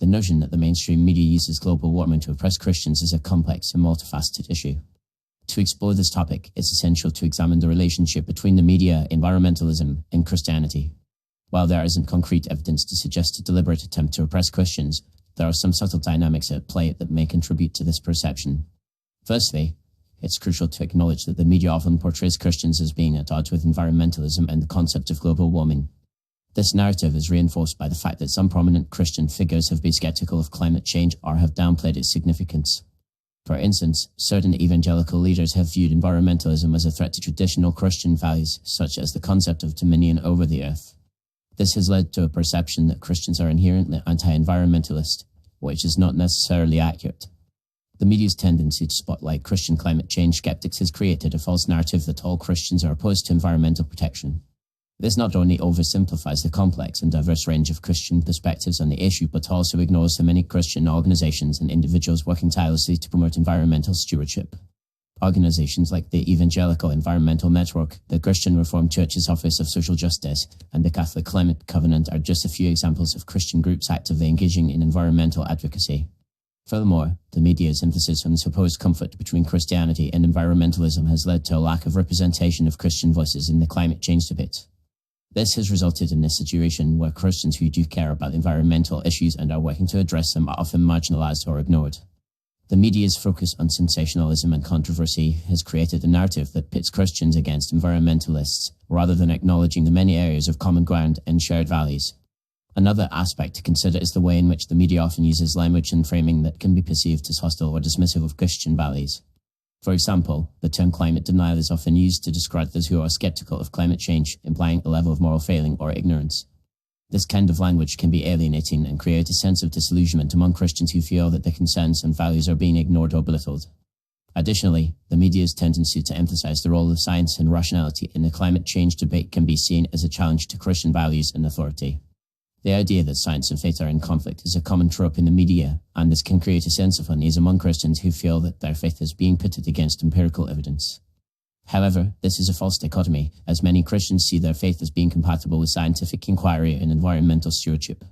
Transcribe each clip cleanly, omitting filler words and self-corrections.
The notion that the mainstream media uses global warming to oppress Christians is a complex and multifaceted issue. To explore this topic, it's essential to examine the relationship between the media, environmentalism, and Christianity. While there isn't concrete evidence to suggest a deliberate attempt to oppress Christians, there are some subtle dynamics at play that may contribute to this perception. Firstly, it's crucial to acknowledge that the media often portrays Christians as being at odds with environmentalism and the concept of global warming. This narrative is reinforced by the fact that some prominent Christian figures have been skeptical of climate change or have downplayed its significance. For instance, certain evangelical leaders have viewed environmentalism as a threat to traditional Christian values, such as the concept of dominion over the earth. This has led to a perception that Christians are inherently anti-environmentalist, which is not necessarily accurate. The media's tendency to spotlight Christian climate change skeptics has created a false narrative that all Christians are opposed to environmental protection. This not only oversimplifies the complex and diverse range of Christian perspectives on the issue, but also ignores the many Christian organizations and individuals working tirelessly to promote environmental stewardship. Organizations like the Evangelical Environmental Network, the Christian Reformed Church's Office of Social Justice, and the Catholic Climate Covenant are just a few examples of Christian groups actively engaging in environmental advocacy. Furthermore, the media's emphasis on the supposed conflict between Christianity and environmentalism has led to a lack of representation of Christian voices in the climate change debate. This has resulted in a situation where Christians who do care about environmental issues and are working to address them are often marginalized or ignored. The media's focus on sensationalism and controversy has created a narrative that pits Christians against environmentalists, rather than acknowledging the many areas of common ground and shared values. Another aspect to consider is the way in which the media often uses language and framing that can be perceived as hostile or dismissive of Christian values. For example, the term climate denial is often used to describe those who are skeptical of climate change, implying a level of moral failing or ignorance. This kind of language can be alienating and create a sense of disillusionment among Christians who feel that their concerns and values are being ignored or belittled. Additionally, the media's tendency to emphasize the role of science and rationality in the climate change debate can be seen as a challenge to Christian values and authority. The idea that science and faith are in conflict is a common trope in the media, and this can create a sense of unease among Christians who feel that their faith is being pitted against empirical evidence. However, this is a false dichotomy, as many Christians see their faith as being compatible with scientific inquiry and environmental stewardship.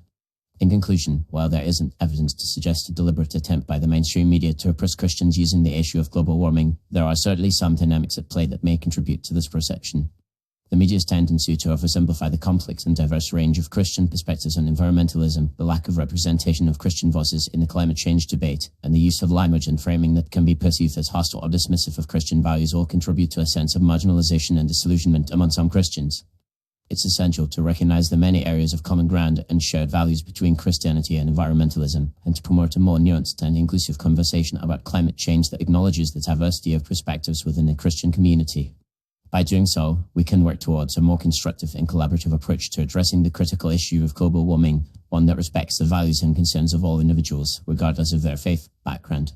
In conclusion, while there isn't evidence to suggest a deliberate attempt by the mainstream media to oppress Christians using the issue of global warming, there are certainly some dynamics at play that may contribute to this perception. The media's tendency to oversimplify the complex and diverse range of Christian perspectives on environmentalism, the lack of representation of Christian voices in the climate change debate, and the use of language and framing that can be perceived as hostile or dismissive of Christian values all contribute to a sense of marginalization and disillusionment among some Christians. It's essential to recognize the many areas of common ground and shared values between Christianity and environmentalism, and to promote a more nuanced and inclusive conversation about climate change that acknowledges the diversity of perspectives within the Christian community. By doing so, we can work towards a more constructive and collaborative approach to addressing the critical issue of global warming, one that respects the values and concerns of all individuals, regardless of their faith background.